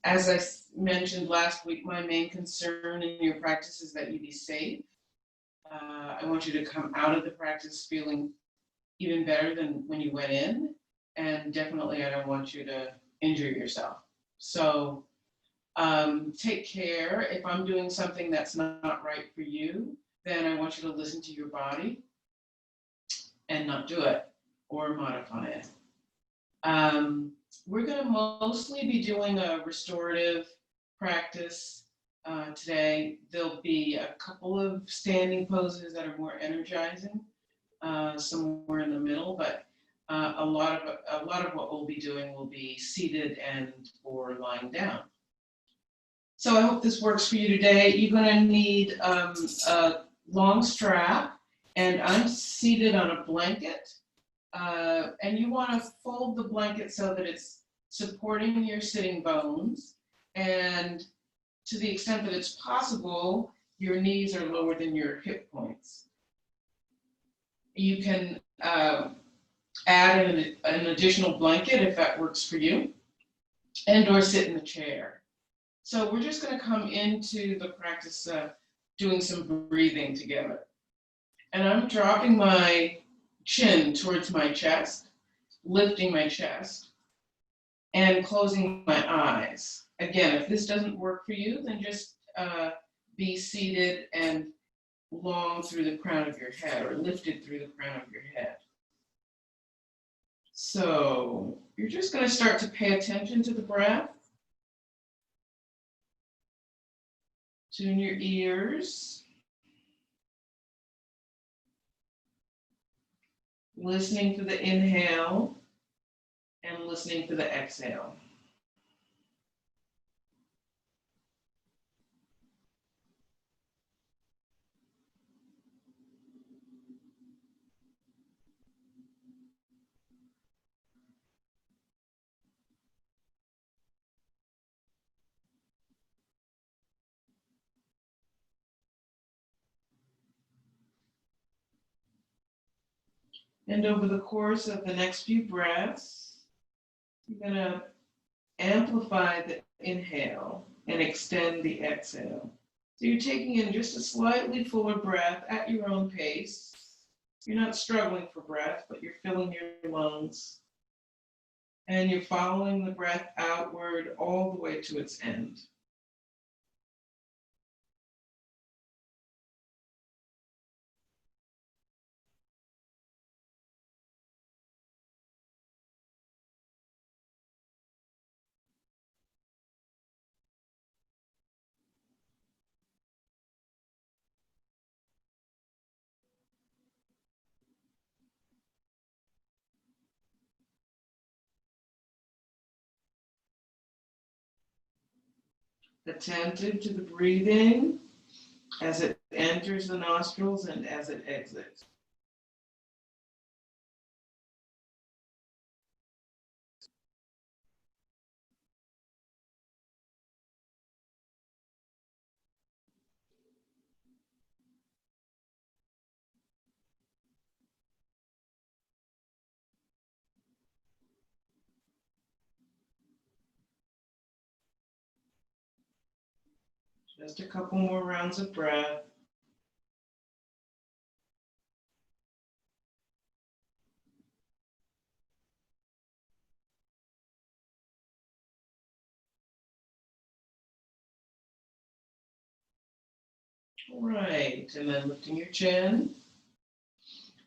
As I mentioned last week, my main concern in your practice is that you be safe. I want you to come out of the practice feeling even better than when you went in. And definitely I don't want you to injure yourself. So take care. If I'm doing something that's not right for you, then I want you to listen to your body and not do it or modify it. We're going to mostly be doing a restorative practice today. There'll be a couple of standing poses that are more energizing, somewhere in the middle, but a lot of what we'll be doing will be seated and or lying down. So I hope this works for you today. You're going to need a long strap, and I'm seated on a blanket. And you want to fold the blanket so that it's supporting your sitting bones, and to the extent that it's possible, your knees are lower than your hip points. You can add an additional blanket if that works for you, and or sit in the chair. So we're just going to come into the practice doing some breathing together. And I'm dropping my chin towards my chest, lifting my chest, and closing my eyes. Again, if this doesn't work for you, then just be seated and long through the crown of your head, or lifted through the crown of your head. So you're just going to start to pay attention to the breath. Tune your ears. Listening for the inhale and listening for the exhale. And over the course of the next few breaths, you're going to amplify the inhale and extend the exhale. So you're taking in just a slightly fuller breath at your own pace. You're not struggling for breath, but you're filling your lungs. And you're following the breath outward all the way to its end. Attentive to the breathing as it enters the nostrils and as it exits. Just a couple more rounds of breath. All right, and then lifting your chin.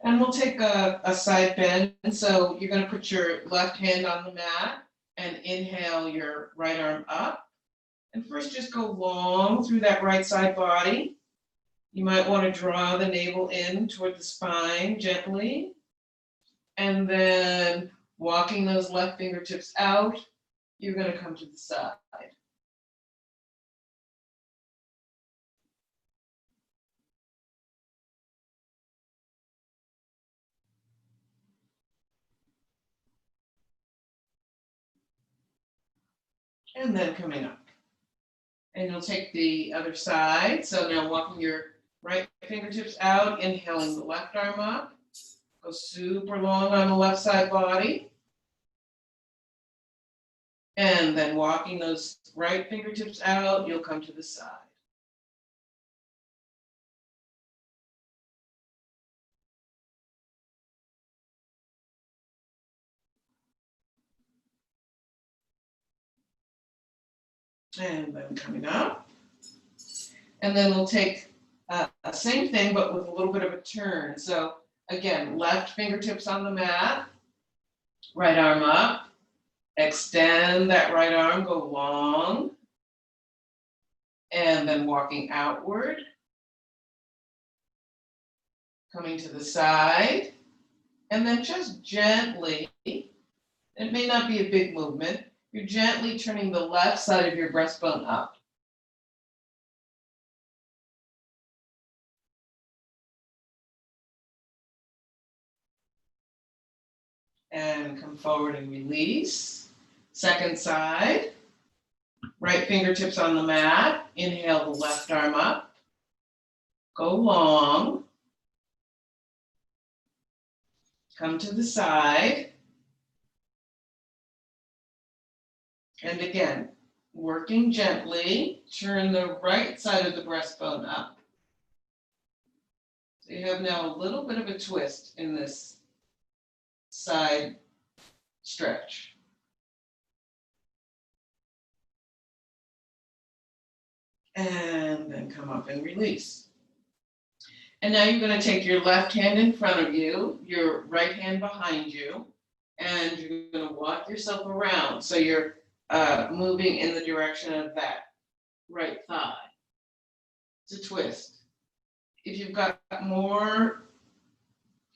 And we'll take a side bend. So you're going to put your left hand on the mat and inhale your right arm up. And first just go long through that right side body. You might want to draw the navel in toward the spine gently. And then walking those left fingertips out, you're going to come to the side. And then coming up. And you'll take the other side. So now walking your right fingertips out, inhaling the left arm up. Go super long on the left side body. And then walking those right fingertips out, you'll come to the side. And then coming up. And then we'll take the same thing, but with a little bit of a turn. So again, left fingertips on the mat, right arm up, extend that right arm, go long, and then walking outward, coming to the side, and then just gently, it may not be a big movement, you're gently turning the left side of your breastbone up. And come forward and release. Second side, right fingertips on the mat, inhale the left arm up, go long, come to the side, and again, working gently, turn the right side of the breastbone up. So you have now a little bit of a twist in this side stretch. And then come up and release. And now you're going to take your left hand in front of you, your right hand behind you, and you're going to walk yourself around. So you're moving in the direction of that right thigh. It's a twist. If you've got more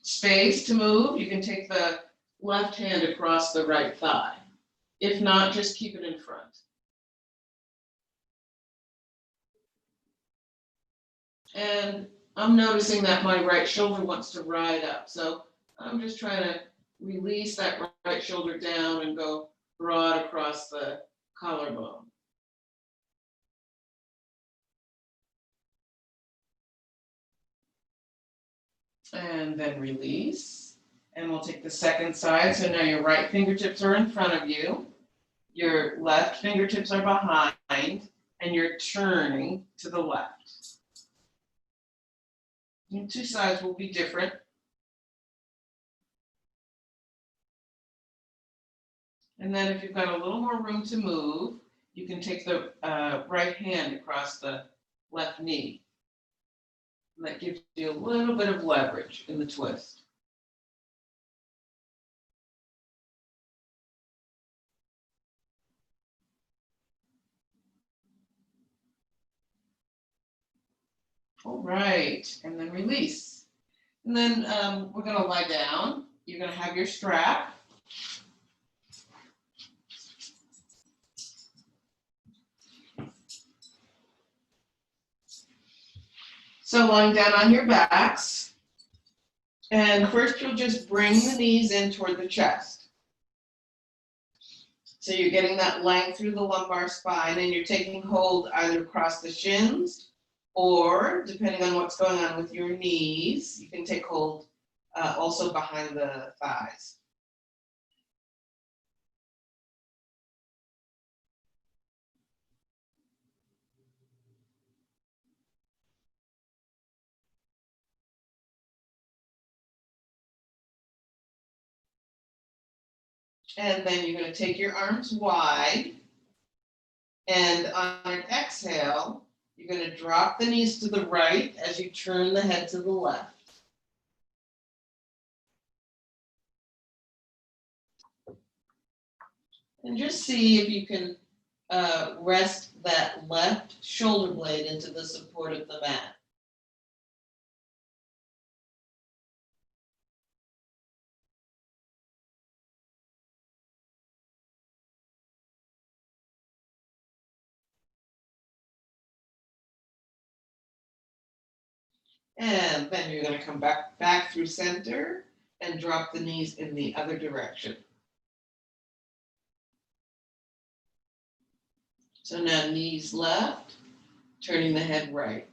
space to move, you can take the left hand across the right thigh. If not, just keep it in front. And I'm noticing that my right shoulder wants to ride up. So I'm just trying to release that right shoulder down and go broad across the collarbone. And then release. And we'll take the second side. So now your right fingertips are in front of you. Your left fingertips are behind. And you're turning to the left. And two sides will be different. And then if you've got a little more room to move, you can take the right hand across the left knee. And that gives you a little bit of leverage in the twist. All right, and then release. And then we're going to lie down. You're going to have your strap. So lying down on your backs. And first you'll just bring the knees in toward the chest. So you're getting that length through the lumbar spine, and you're taking hold either across the shins, or depending on what's going on with your knees, you can take hold also behind the thighs. And then you're going to take your arms wide, and on an exhale, you're going to drop the knees to the right as you turn the head to the left. And just see if you can rest that left shoulder blade into the support of the mat. And then you're going to come back through center and drop the knees in the other direction. So now knees left, turning the head right.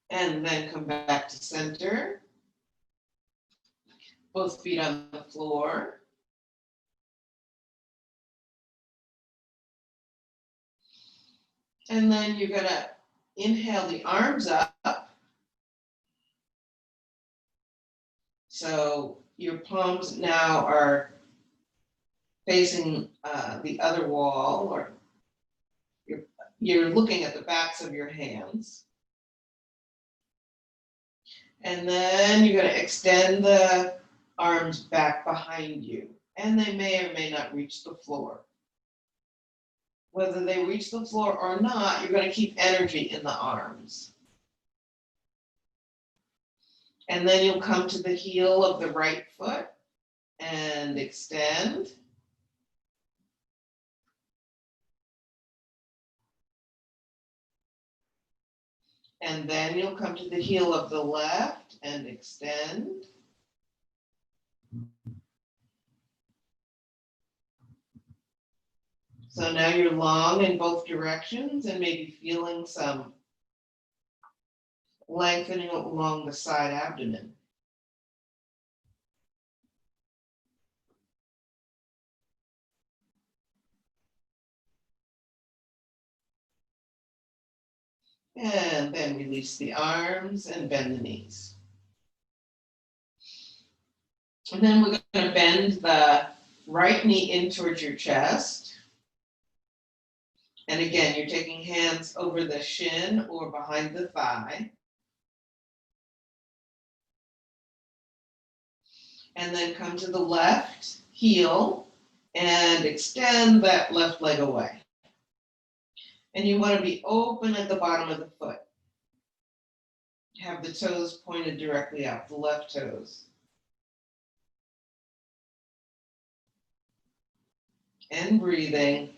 And then come back to center. Both feet on the floor. And then you're gonna inhale the arms up. So your palms now are facing the other wall, or you're looking at the backs of your hands. And then you're going to extend the arms back behind you, and they may or may not reach the floor. Whether they reach the floor or not, you're going to keep energy in the arms. And then you'll come to the heel of the right foot and extend. And then you'll come to the heel of the left and extend. So now you're long in both directions and maybe feeling some lengthening along the side abdomen. And then release the arms and bend the knees. And then we're going to bend the right knee in towards your chest. And again, you're taking hands over the shin or behind the thigh. And then come to the left heel and extend that left leg away. And you want to be open at the bottom of the foot. Have the toes pointed directly out, the left toes. And breathing.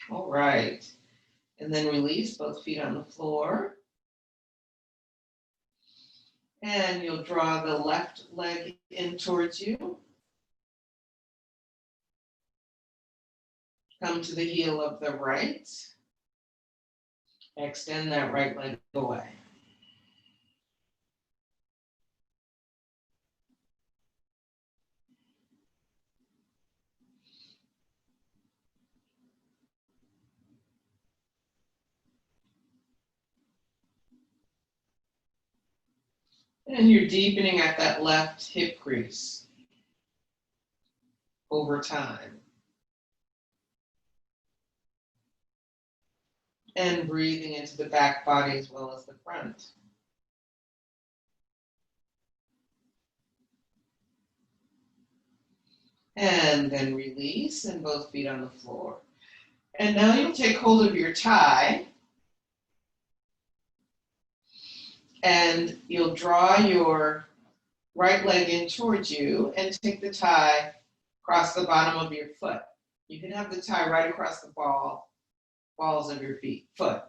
All right. And then release both feet on the floor. And you'll draw the left leg in towards you. Come to the heel of the right. Extend that right leg away. And you're deepening at that left hip crease over time. And breathing into the back body as well as the front. And then release and both feet on the floor. And now you'll take hold of your tie. And you'll draw your right leg in towards you and take the tie across the bottom of your foot. You can have the tie right across the balls of your foot.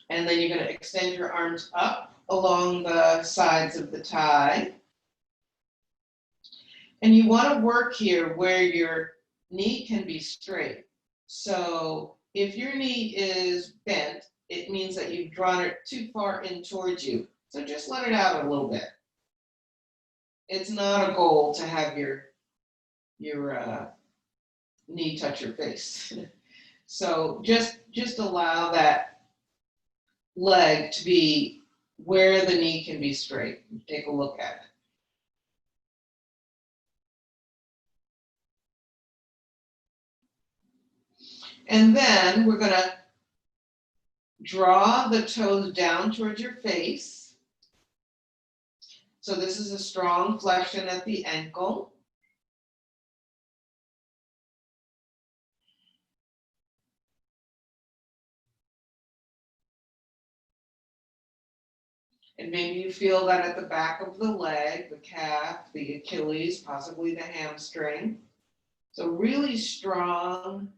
And then you're going to extend your arms up along the sides of the tie. And you want to work here where your knee can be straight. So if your knee is bent, it means that you've drawn it too far in towards you. So just let it out a little bit. It's not a goal to have your knee touch your face. So just allow that leg to be where the knee can be straight. Take a look at it. And then we're going to draw the toes down towards your face. So this is a strong flexion at the ankle. And maybe you feel that at the back of the leg, the calf, the Achilles, possibly the hamstring. So really strong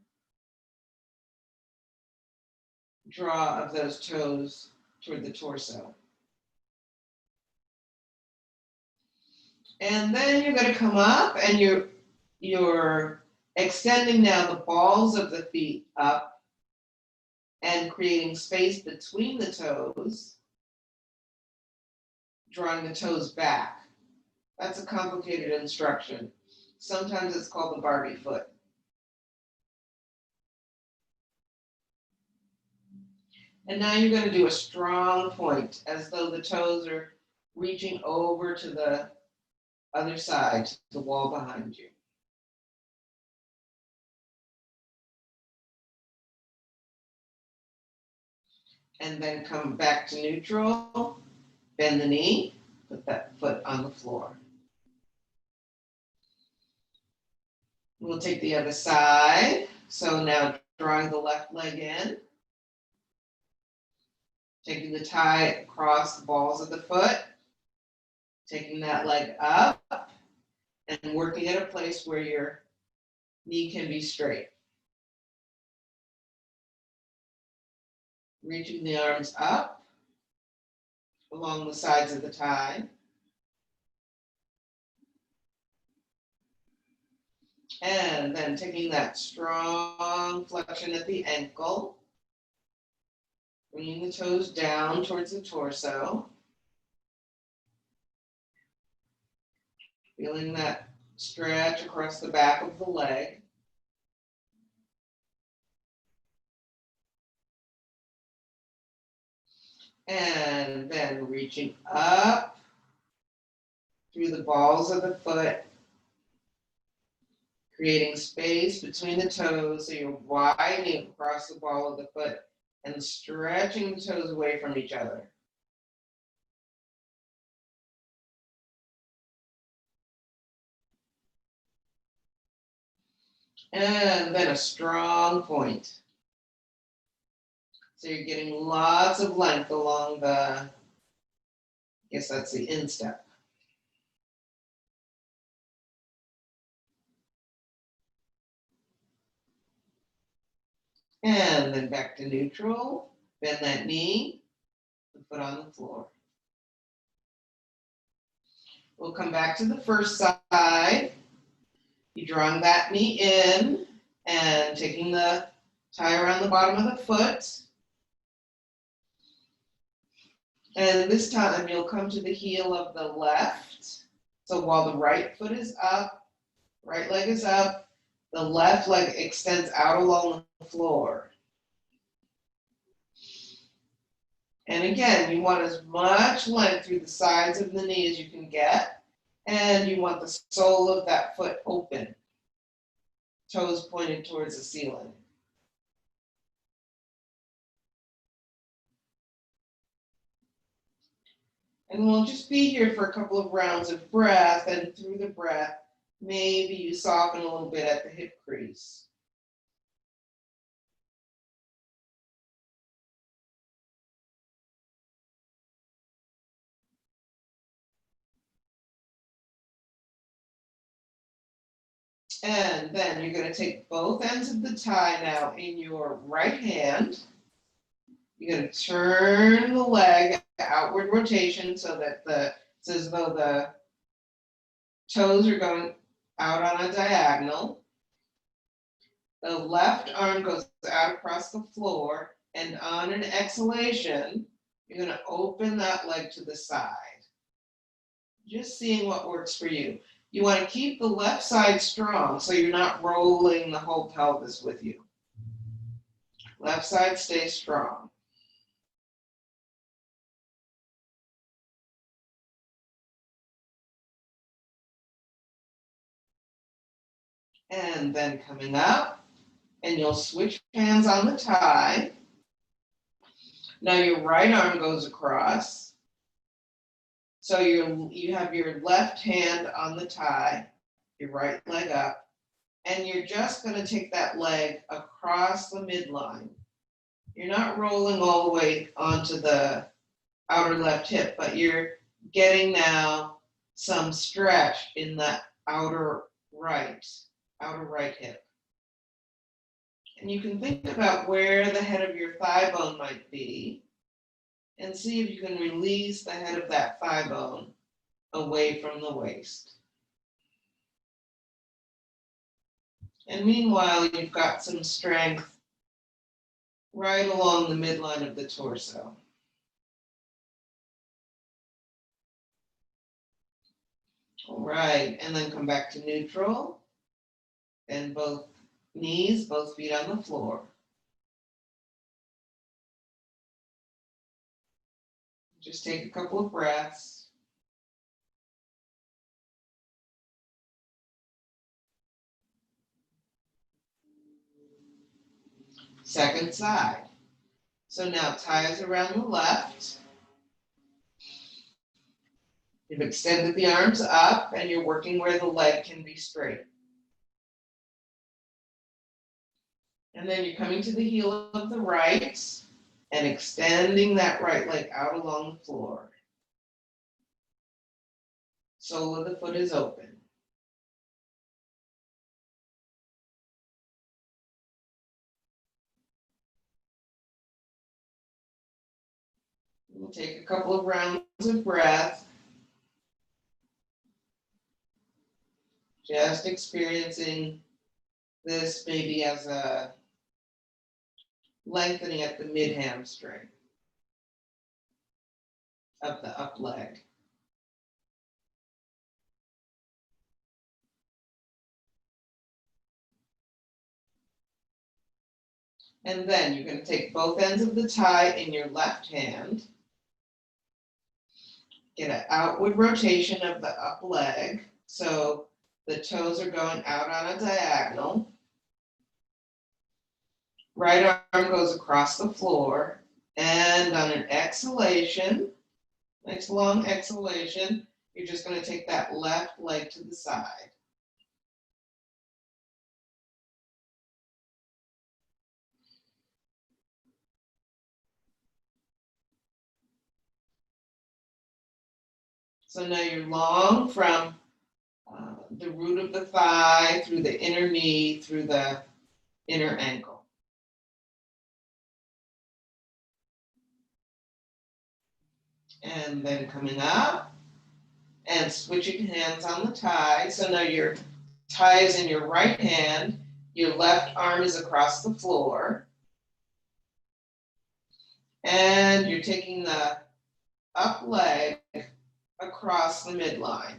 draw of those toes toward the torso. And then you're going to come up and you're extending now the balls of the feet up and creating space between the toes, drawing the toes back. That's a complicated instruction. Sometimes it's called the Barbie foot. And now you're going to do a strong point as though the toes are reaching over to the other side, to the wall behind you. And then come back to neutral, bend the knee, put that foot on the floor. We'll take the other side. So now drawing the left leg in, taking the tie across the balls of the foot, taking that leg up, and working at a place where your knee can be straight. Reaching the arms up along the sides of the tie. And then taking that strong flexion at the ankle, bringing the toes down towards the torso. Feeling that stretch across the back of the leg. And then reaching up through the balls of the foot, creating space between the toes so you're widening across the ball of the foot and stretching the toes away from each other. And then a strong point. So you're getting lots of length along the, I guess that's the instep. And then back to neutral, bend that knee, and foot on the floor. We'll come back to the first side. You're drawing that knee in and taking the tie around the bottom of the foot. And this time you'll come to the heel of the left. So while the right foot is up, right leg is up, the left leg extends out along the floor. And again, you want as much length through the sides of the knee as you can get. And you want the sole of that foot open, toes pointed towards the ceiling. And we'll just be here for a couple of rounds of breath, and through the breath, maybe you soften a little bit at the hip crease. And then you're going to take both ends of the tie now in your right hand. You're going to turn the leg outward rotation so that it's as though the toes are going out on a diagonal. The left arm goes out across the floor, and on an exhalation, you're going to open that leg to the side. Just seeing what works for you. You want to keep the left side strong so you're not rolling the whole pelvis with you. Left side stays strong. And then coming up, and you'll switch hands on the tie. Now your right arm goes across. So you have your left hand on the tie, your right leg up, and you're just going to take that leg across the midline. You're not rolling all the way onto the outer left hip, but you're getting now some stretch in the outer right hip. And you can think about where the head of your thigh bone might be and see if you can release the head of that thigh bone away from the waist. And meanwhile, you've got some strength right along the midline of the torso. All right, and then come back to neutral. Bend both knees, both feet on the floor. Just take a couple of breaths. Second side. So now thighs around the left. You've extended the arms up and you're working where the leg can be straight. And then you're coming to the heel of the right and extending that right leg out along the floor. Sole of the foot is open. We'll take a couple of rounds of breath. Just experiencing this maybe as a lengthening at the mid hamstring of the up leg. And then you're going to take both ends of the tie in your left hand. Get an outward rotation of the up leg. So the toes are going out on a diagonal. Right arm goes across the floor. And on an exhalation, nice long exhalation, you're just going to take that left leg to the side. So now you're long from the root of the thigh, through the inner knee, through the inner ankle. And then coming up and switching hands on the tie. So now your tie is in your right hand, your left arm is across the floor. And you're taking the up leg across the midline.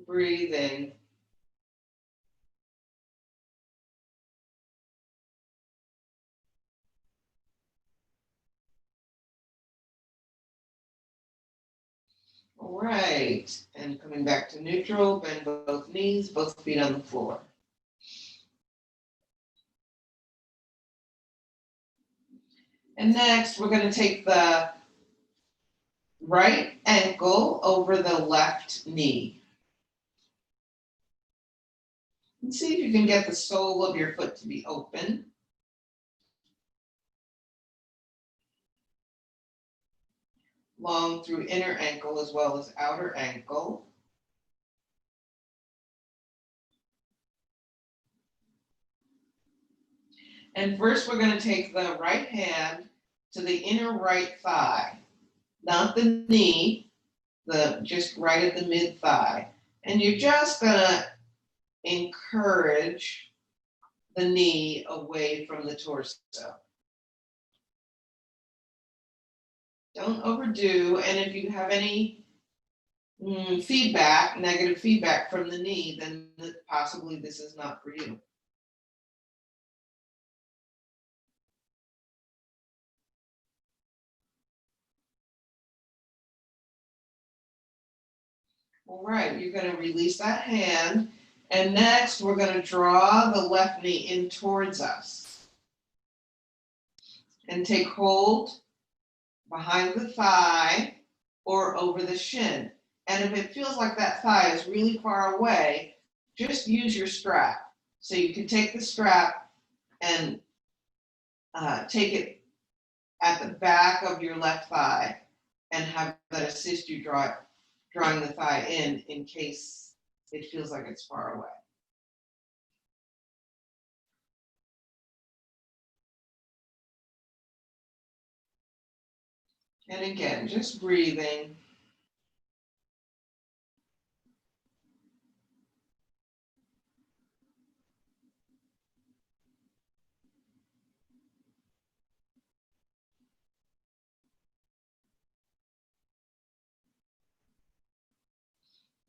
Breathing. All right, and coming back to neutral, bend both knees, both feet on the floor. And next, we're going to take the right ankle over the left knee. And see if you can get the sole of your foot to be open. Long through inner ankle as well as outer ankle. And first we're going to take the right hand to the inner right thigh, not the knee, just right at the mid thigh. And you're just going to encourage the knee away from the torso. Don't overdo, and if you have any feedback, negative feedback from the knee, then possibly this is not for you. All right, you're going to release that hand, and next we're going to draw the left knee in towards us. And take hold behind the thigh or over the shin. And if it feels like that thigh is really far away, just use your strap. So you can take the strap and take it at the back of your left thigh and have that assist you drawing the thigh in case it feels like it's far away. And again, just breathing.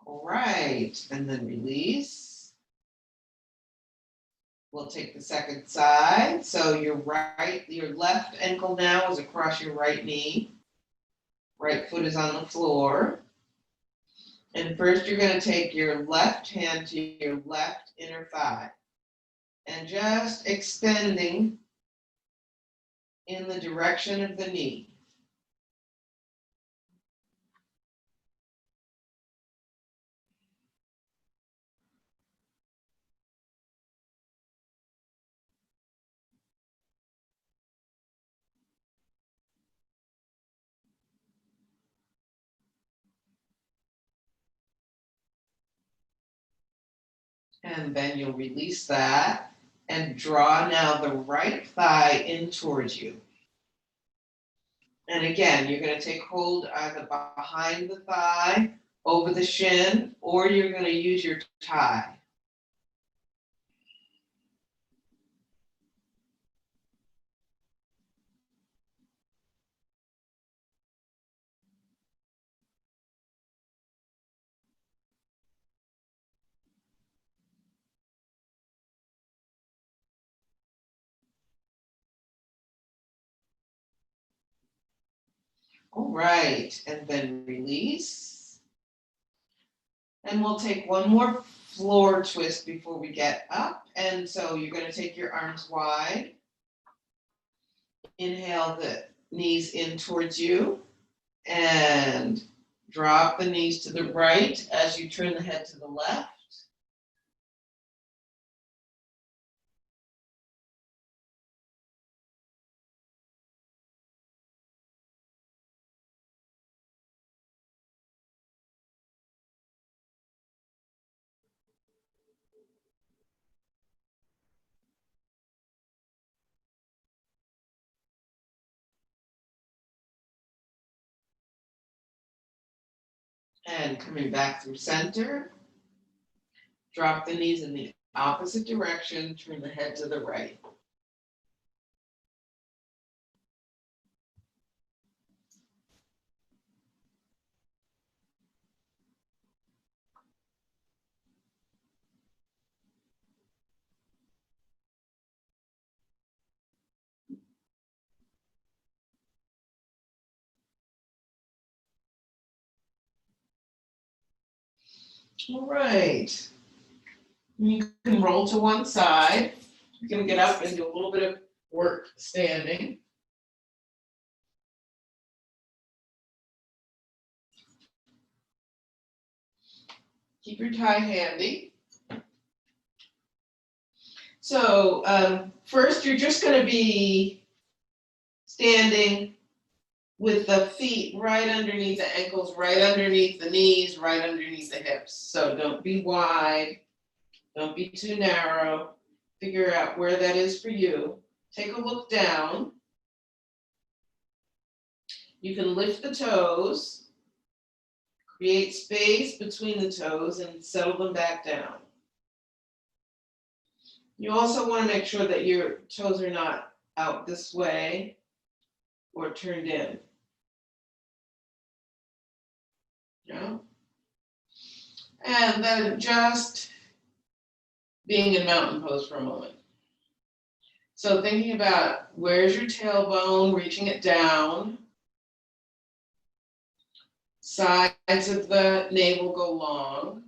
All right, and then release. We'll take the second side. So your left ankle now is across your right knee. Right foot is on the floor. And first you're going to take your left hand to your left inner thigh and just extending in the direction of the knee. And then you'll release that and draw now the right thigh in towards you. And again, you're going to take hold either behind the thigh, over the shin, or you're going to use your tie. All right, and then release. And we'll take one more floor twist before we get up. And so you're going to take your arms wide. Inhale the knees in towards you. And drop the knees to the right as you turn the head to the left. And coming back through center, drop the knees in the opposite direction, turn the head to the right. All right. You can roll to one side. You're going to get up and do a little bit of work standing. Keep your tie handy. So first you're just going to be standing with the feet right underneath the ankles, right underneath the knees, right underneath the hips. So don't be wide, don't be too narrow. Figure out where that is for you. Take a look down. You can lift the toes, create space between the toes and settle them back down. You also want to make sure that your toes are not out this way or turned in. Yeah. And then just being in mountain pose for a moment. So thinking about where's your tailbone, reaching it down. Sides of the navel go long.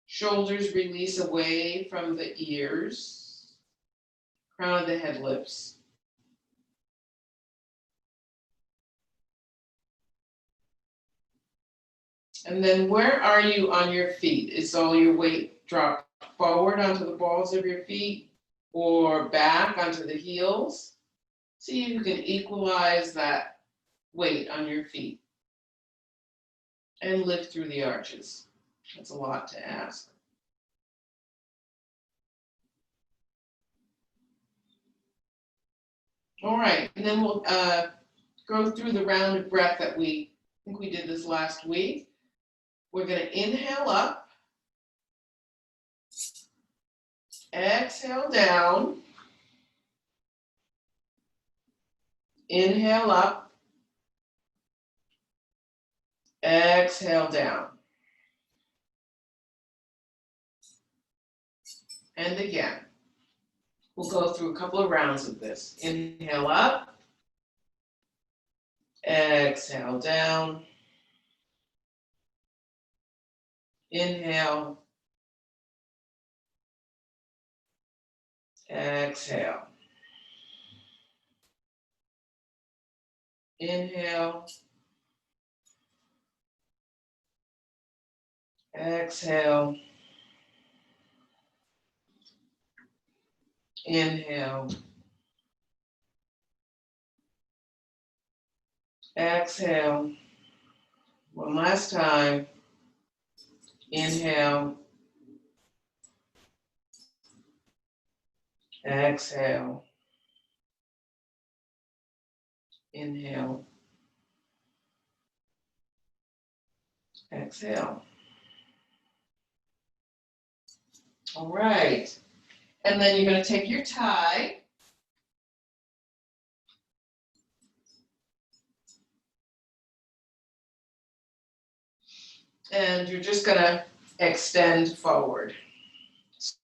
Shoulders release away from the ears. Crown of the head lifts. And then where are you on your feet? Is all your weight dropped forward onto the balls of your feet or back onto the heels? See if you can equalize that weight on your feet and lift through the arches. That's a lot to ask. All right, and then we'll go through the round of breath that I think we did this last week. We're going to inhale up, exhale down, inhale up, exhale down. And again, we'll go through a couple of rounds of this. Inhale up, exhale down, inhale, exhale, inhale, exhale, inhale, exhale. One last time. Inhale, exhale, inhale, exhale. All right. And then you're going to take your tie and you're just going to extend forward.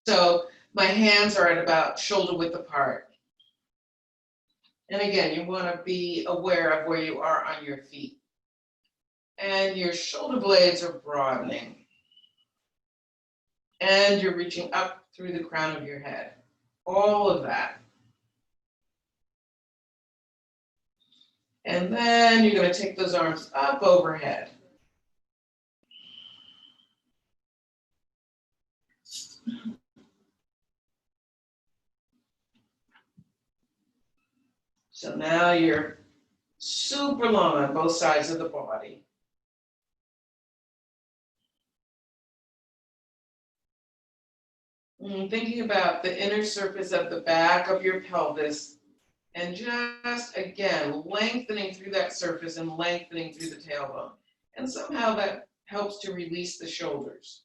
So my hands are at about shoulder width apart. And again, you want to be aware of where you are on your feet. And your shoulder blades are broadening. And you're reaching up through the crown of your head. All of that. And then you're going to take those arms up overhead. So now you're super long on both sides of the body. Thinking about the inner surface of the back of your pelvis and just, again, lengthening through that surface and lengthening through the tailbone. And somehow that helps to release the shoulders.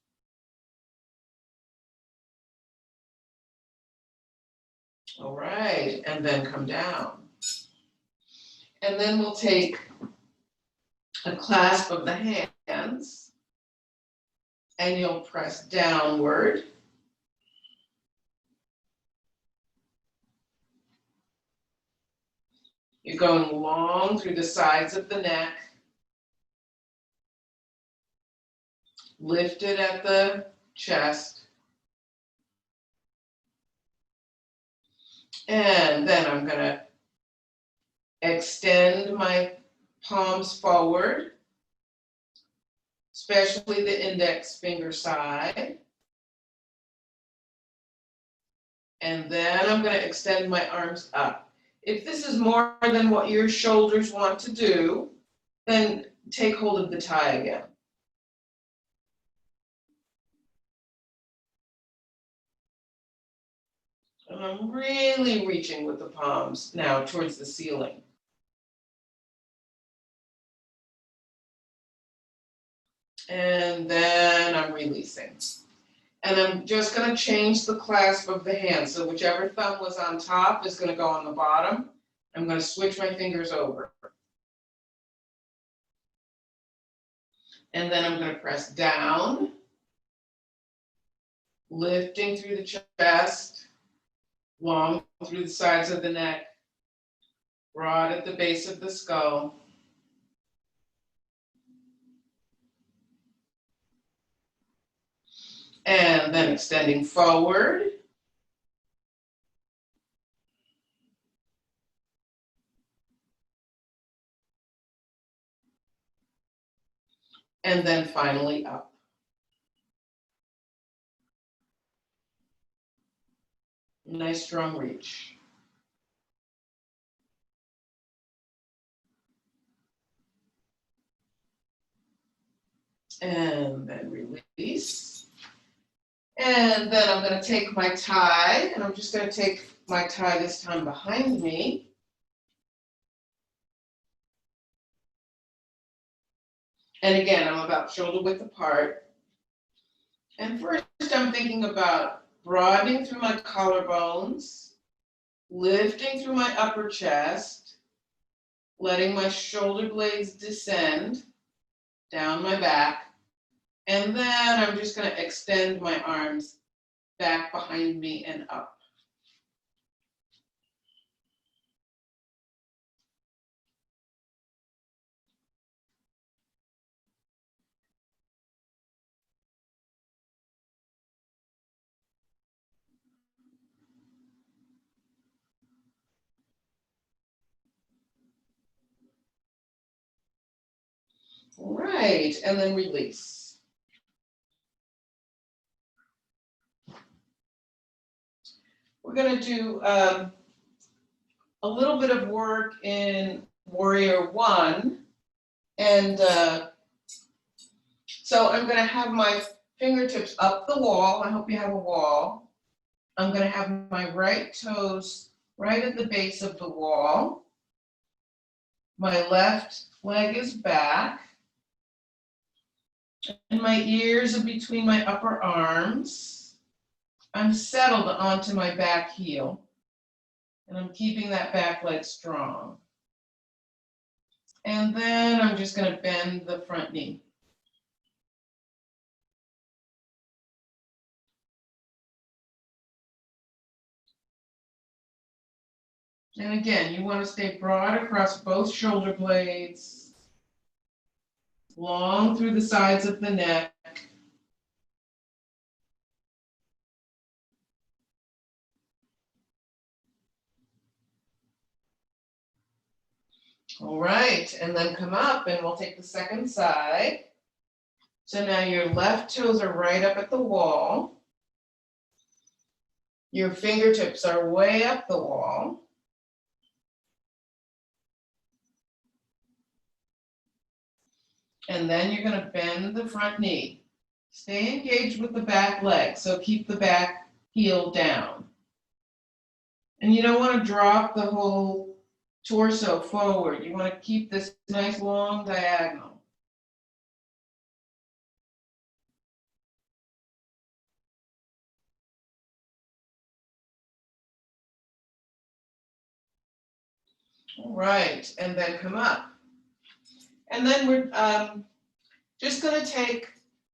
All right, and then come down. And then we'll take a clasp of the hands and you'll press downward. You're going long through the sides of the neck. Lifted at the chest. And then I'm going to extend my palms forward, especially the index finger side. And then I'm going to extend my arms up. If this is more than what your shoulders want to do, then take hold of the tie again. And I'm really reaching with the palms now towards the ceiling. And then I'm releasing. And I'm just going to change the clasp of the hand. So whichever thumb was on top is going to go on the bottom. I'm going to switch my fingers over. And then I'm going to press down, lifting through the chest, long through the sides of the neck, broad at the base of the skull. And then extending forward. And then finally up. Nice strong reach. And then release. And then I'm going to take my tie, and I'm just going to take my tie this time behind me. And again, I'm about shoulder width apart. And first I'm thinking about broadening through my collarbones, lifting through my upper chest, letting my shoulder blades descend down my back. And then I'm just going to extend my arms back behind me and up. All right, and then release. We're going to do a little bit of work in Warrior One. And so I'm going to have my fingertips up the wall. I hope you have a wall. I'm going to have my right toes right at the base of the wall. My left leg is back. And my ears are between my upper arms. I'm settled onto my back heel. And I'm keeping that back leg strong. And then I'm just going to bend the front knee. And again, you want to stay broad across both shoulder blades, long through the sides of the neck. All right, and then come up and we'll take the second side. So now your left toes are right up at the wall. Your fingertips are way up the wall. And then you're going to bend the front knee. Stay engaged with the back leg, so keep the back heel down. And you don't want to drop the whole torso forward. You want to keep this nice long diagonal. All right, and then come up. And then we're just going to take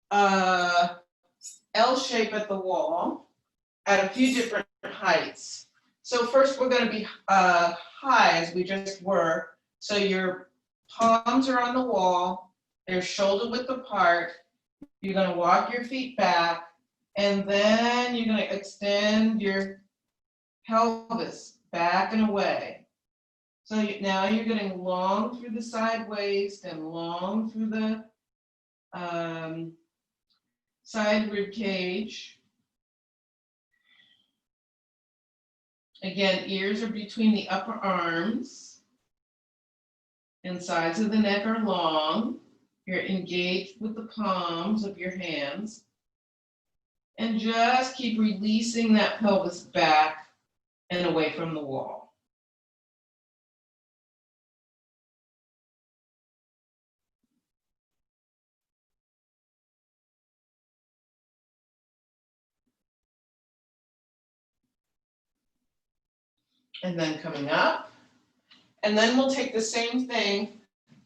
a L shape at the wall at a few different heights. So first we're going to be high as we just were. So your palms are on the wall, they're shoulder width apart. You're going to walk your feet back, and then you're going to extend your pelvis back and away. So now you're getting long through the side waist and long through the side rib cage. Again, ears are between the upper arms and sides of the neck are long. You're engaged with the palms of your hands. And just keep releasing that pelvis back and away from the wall. And then coming up. And then we'll take the same thing,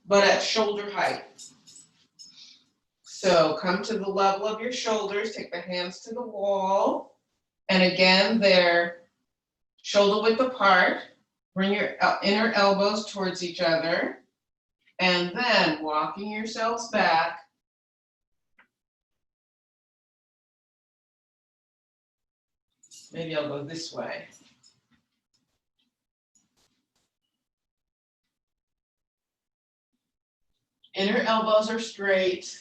but at shoulder height. So come to the level of your shoulders, take the hands to the wall. And again, they're shoulder width apart. Bring your inner elbows towards each other. And then walking yourselves back. Maybe I'll go this way. Inner elbows are straight.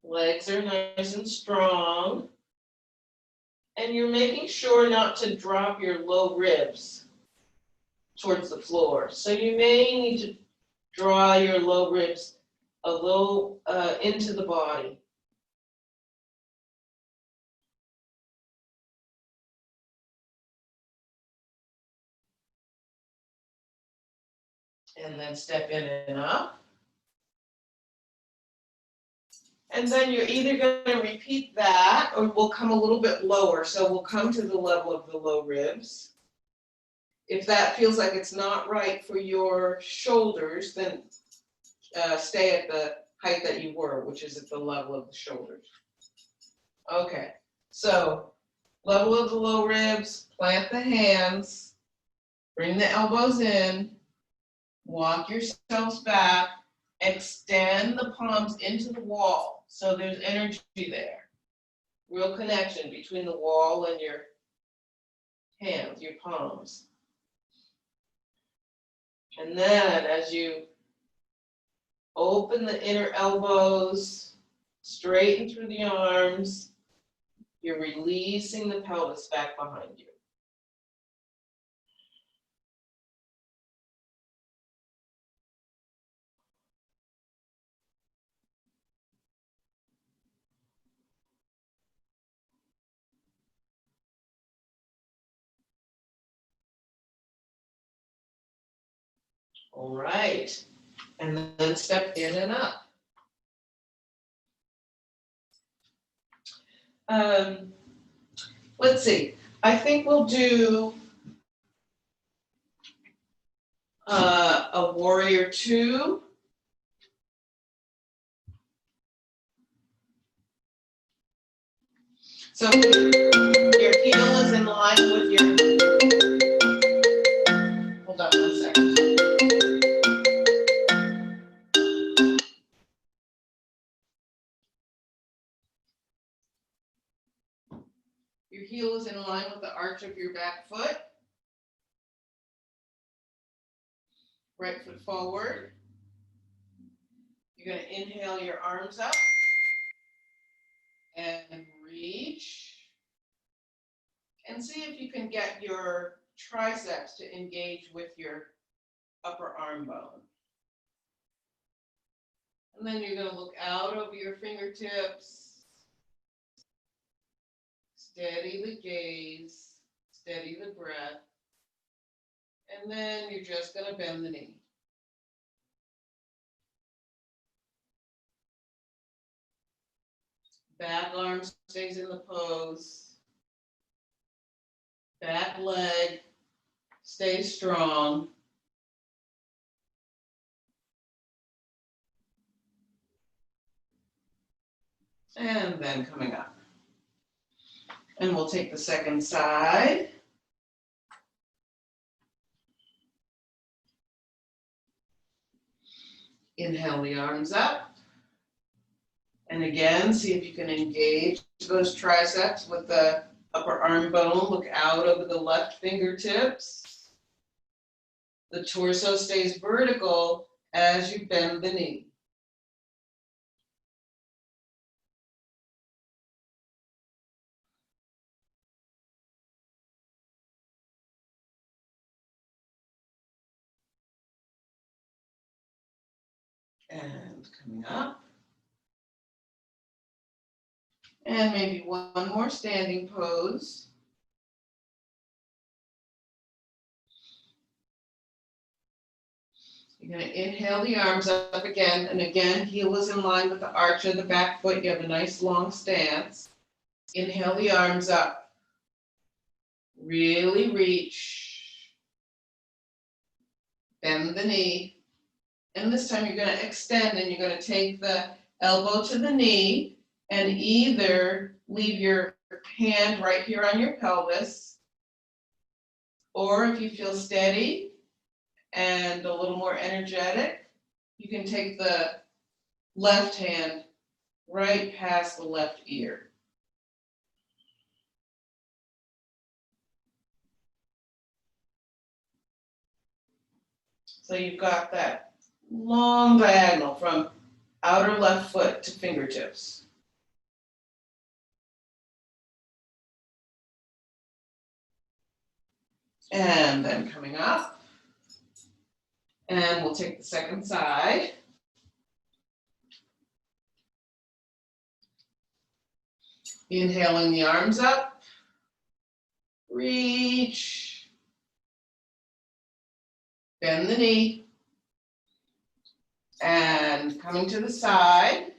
Legs are nice and strong. And you're making sure not to drop your low ribs. towards the floor. So you may need to draw your low ribs a little into the body. And then step in and up. And then you're either going to repeat that or we'll come a little bit lower. So we'll come to the level of the low ribs. If that feels like it's not right for your shoulders, then stay at the height that you were, which is at the level of the shoulders. Okay, so level of the low ribs, plant the hands, bring the elbows in, walk yourselves back, extend the palms into the wall so there's energy there. Real connection between the wall and your hands, your palms. And then as you open the inner elbows, straighten through the arms, you're releasing the pelvis back behind you. All right, and then step in and up. Let's see, I think we'll do a warrior 2. So your heel is in line with your, hold on 1 second. Your heel is in line with the arch of your back foot. Right foot forward. You're going to inhale your arms up and reach. And see if you can get your triceps to engage with your upper arm bone. And then you're going to look out over your fingertips. Steady the gaze, steady the breath. And then you're just going to bend the knee. Back arm stays in the pose. Back leg stays strong. And then coming up. And we'll take the second side. Inhale the arms up. And again, see if you can engage those triceps with the upper arm bone. Look out over the left fingertips. The torso stays vertical as you bend the knee. And coming up. And maybe one more standing pose. You're going to inhale the arms up again, and again, heel is in line with the arch of the back foot. You have a nice long stance. Inhale the arms up. Really reach. Bend the knee. And this time you're going to extend and you're going to take the elbow to the knee and either leave your hand right here on your pelvis, or if you feel steady and a little more energetic, you can take the left hand right past the left ear. So you've got that long diagonal from outer left foot to fingertips. And then coming up. And we'll take the second side. Inhaling the arms up. Reach. Bend the knee. And coming to the side.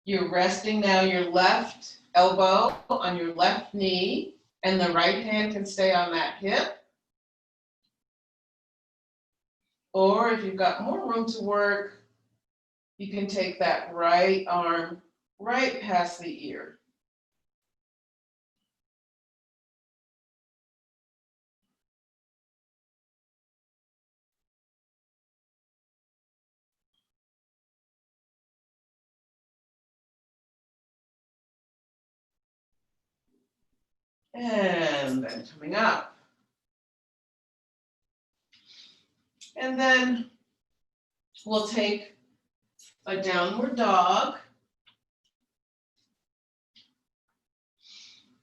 You're resting now your left elbow on your left knee, and the right hand can stay on that hip. Or if you've got more room to work, you can take that right arm right past the ear. And then coming up. And then we'll take a downward dog.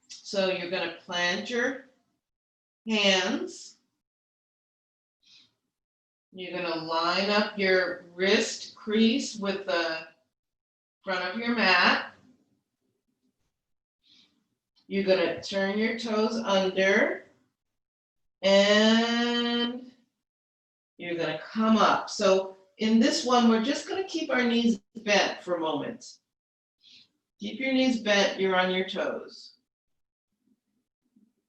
So you're going to plant your hands. You're going to line up your wrist crease with the front of your mat. You're going to turn your toes under. And you're going to come up. So in this one, we're just going to keep our knees bent for a moment. Keep your knees bent, you're on your toes.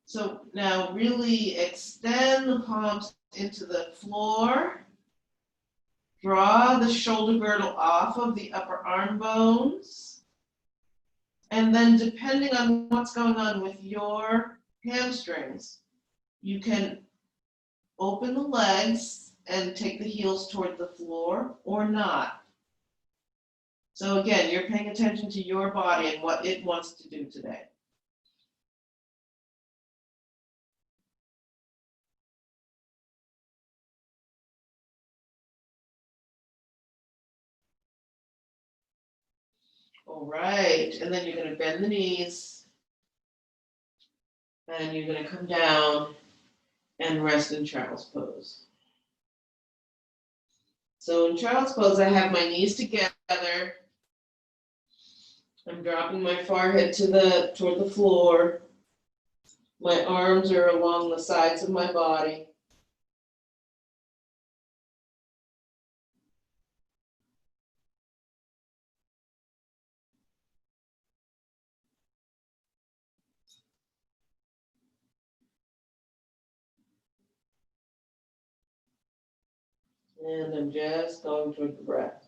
So now really extend the palms into the floor. Draw the shoulder girdle off of the upper arm bones. And then depending on what's going on with your hamstrings, you can open the legs and take the heels toward the floor or not. So again, you're paying attention to your body and what it wants to do today. All right, and then you're going to bend the knees, and you're going to come down and rest in child's pose. So in child's pose, I have my knees together. I'm dropping my forehead toward the floor. My arms are along the sides of my body. And I'm just going toward the breath.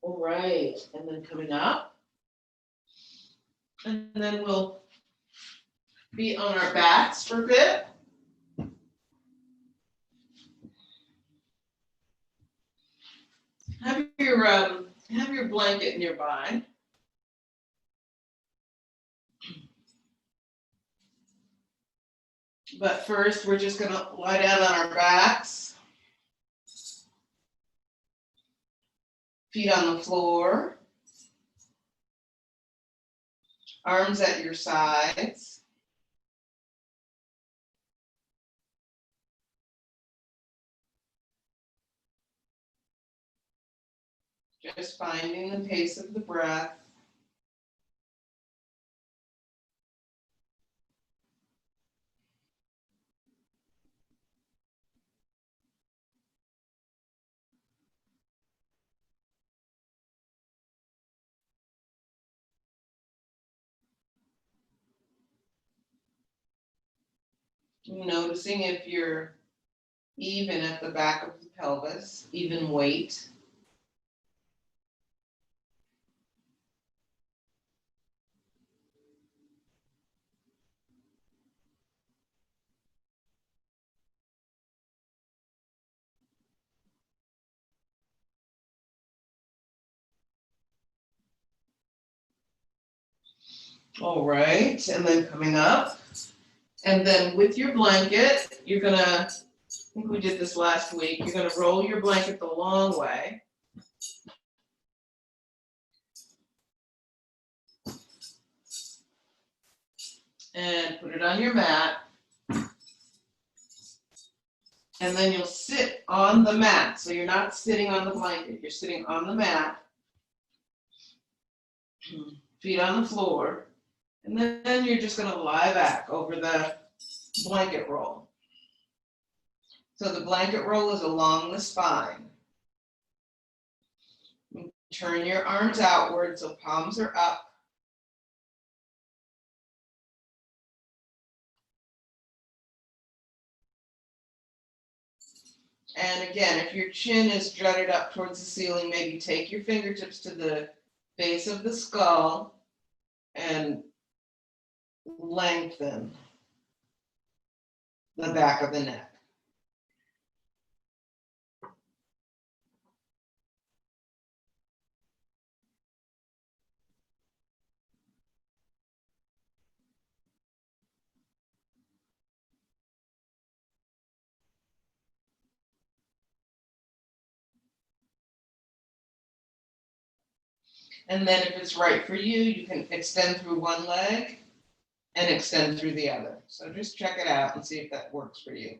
All right, and then coming up. And then we'll be on our backs for a bit. Have your blanket nearby. But first, we're just gonna lie down on our backs. Feet on the floor. Arms at your sides. Just finding the pace of the breath. Noticing if you're even at the back of the pelvis, even weight. All right, and then coming up. And then with your blanket, you're gonna, I think we did this last week, you're gonna roll your blanket the long way. And put it on your mat. And then you'll sit on the mat. So you're not sitting on the blanket, you're sitting on the mat. Feet on the floor. And then you're just gonna lie back over the blanket roll. So the blanket roll is along the spine. Turn your arms outward so palms are up. And again, if your chin is jutted up towards the ceiling, maybe take your fingertips to the base of the skull and lengthen the back of the neck. And then if it's right for you, you can extend through one leg and extend through the other. So just check it out and see if that works for you.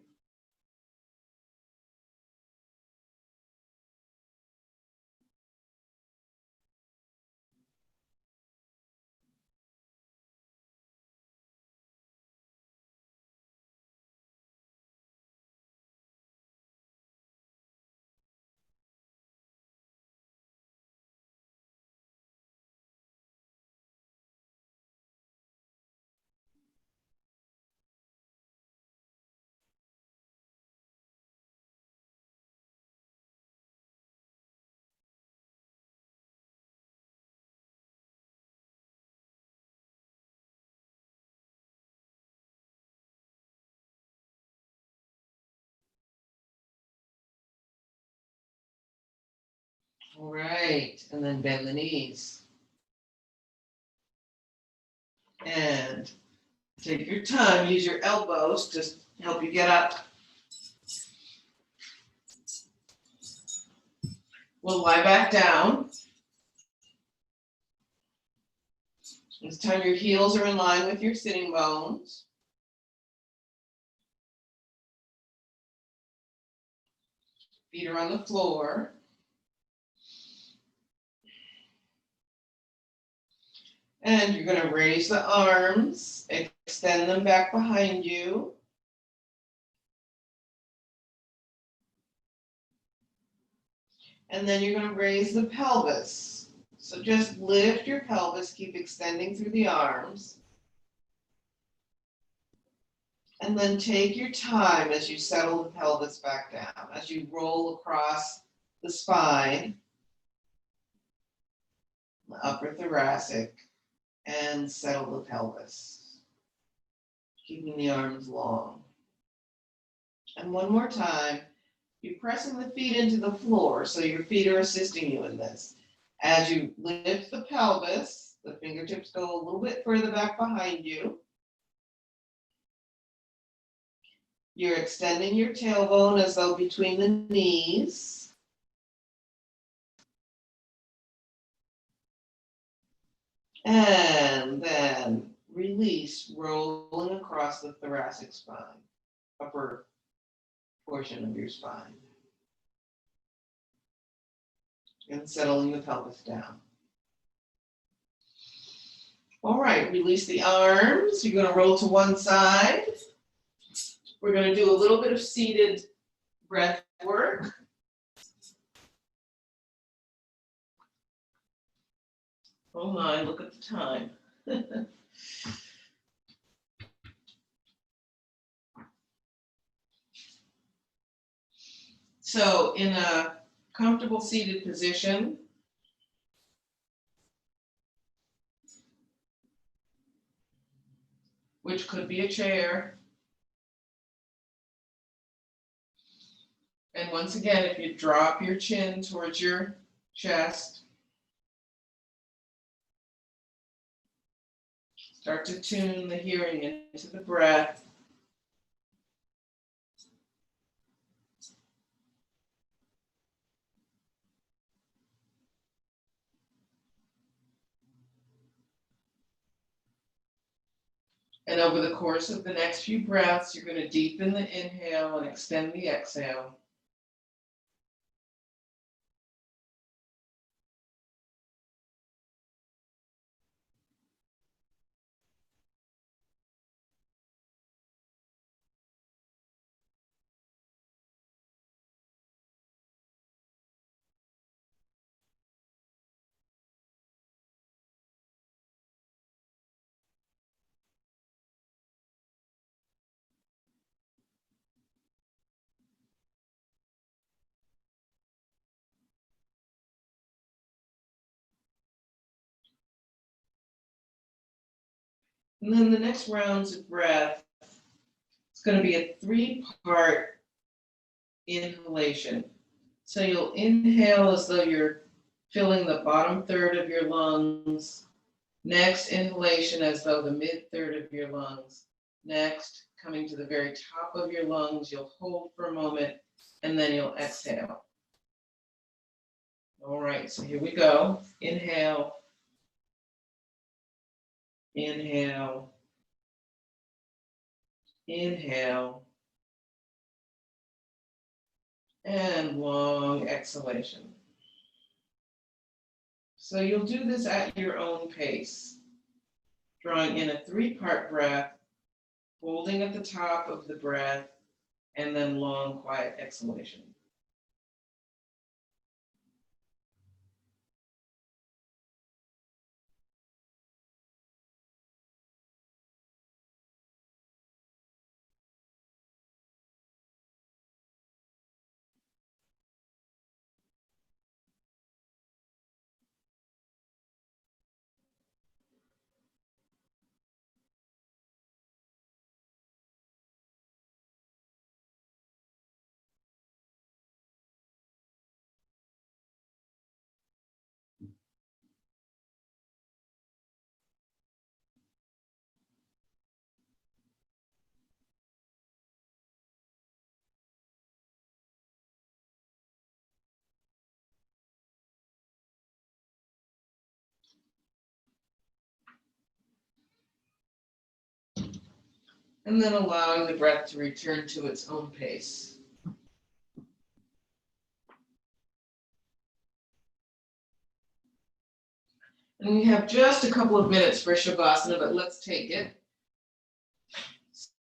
All right, and then bend the knees. And take your time, use your elbows to help you get up. We'll lie back down. This time your heels are in line with your sitting bones. Feet are on the floor. And you're going to raise the arms, extend them back behind you. And then you're going to raise the pelvis. So just lift your pelvis, keep extending through the arms. And then take your time as you settle the pelvis back down, as you roll across the spine, the upper thoracic, and settle the pelvis, keeping the arms long. And one more time, you're pressing the feet into the floor, so your feet are assisting you in this. As you lift the pelvis, the fingertips go a little bit further back behind you. You're extending your tailbone as though between the knees. And then release, rolling across the thoracic spine, upper portion of your spine. And settling the pelvis down. All right, release the arms. You're going to roll to one side. We're going to do a little bit of seated breath work. Oh my, look at the time. So in a comfortable seated position, which could be a chair. And once again, if you drop your chin towards your chest, Start to tune the hearing into the breath. And over the course of the next few breaths, you're going to deepen the inhale and extend the exhale. And then the next rounds of breath, it's going to be a 3-part inhalation. So you'll inhale as though you're filling the bottom third of your lungs. Next inhalation as though the mid third of your lungs. Next, coming to the very top of your lungs, you'll hold for a moment and then you'll exhale. All right, so here we go. Inhale. Inhale. Inhale. And long exhalation. So you'll do this at your own pace, drawing in a 3-part breath, holding at the top of the breath, and then long, quiet exhalation. And then allowing the breath to return to its own pace. And we have just a couple of minutes for Shavasana, but let's take it.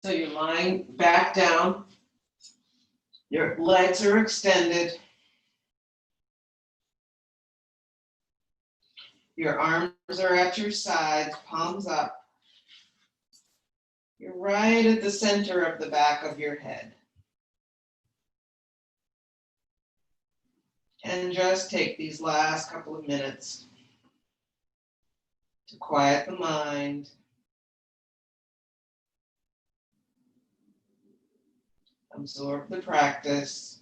So you're lying back down. Your legs are extended. Your arms are at your sides, palms up. You're right at the center of the back of your head. And just take these last couple of minutes to quiet the mind. Absorb the practice.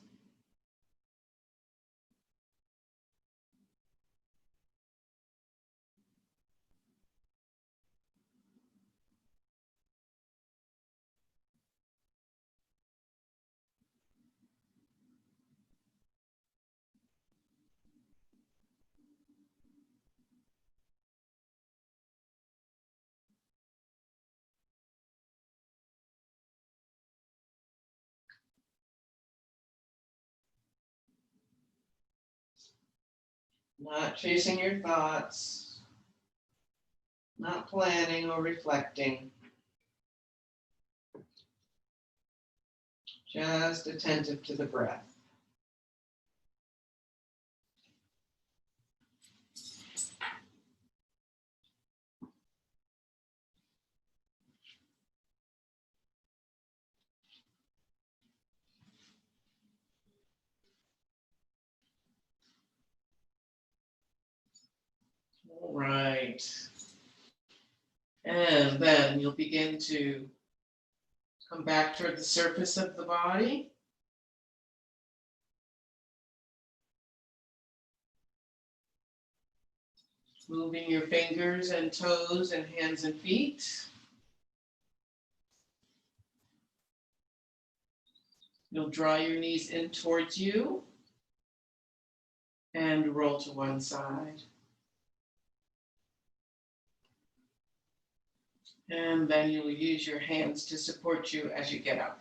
Not chasing your thoughts, not planning or reflecting, just attentive to the breath. All right. And then you'll begin to come back toward the surface of the body. moving your fingers and toes and hands and feet. You'll draw your knees in towards you and roll to one side. And then you'll use your hands to support you as you get up.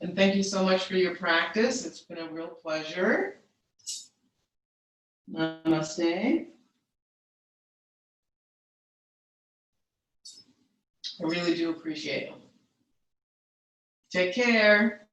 And thank you so much for your practice. It's been a real pleasure. Namaste. I really do appreciate it. Take care.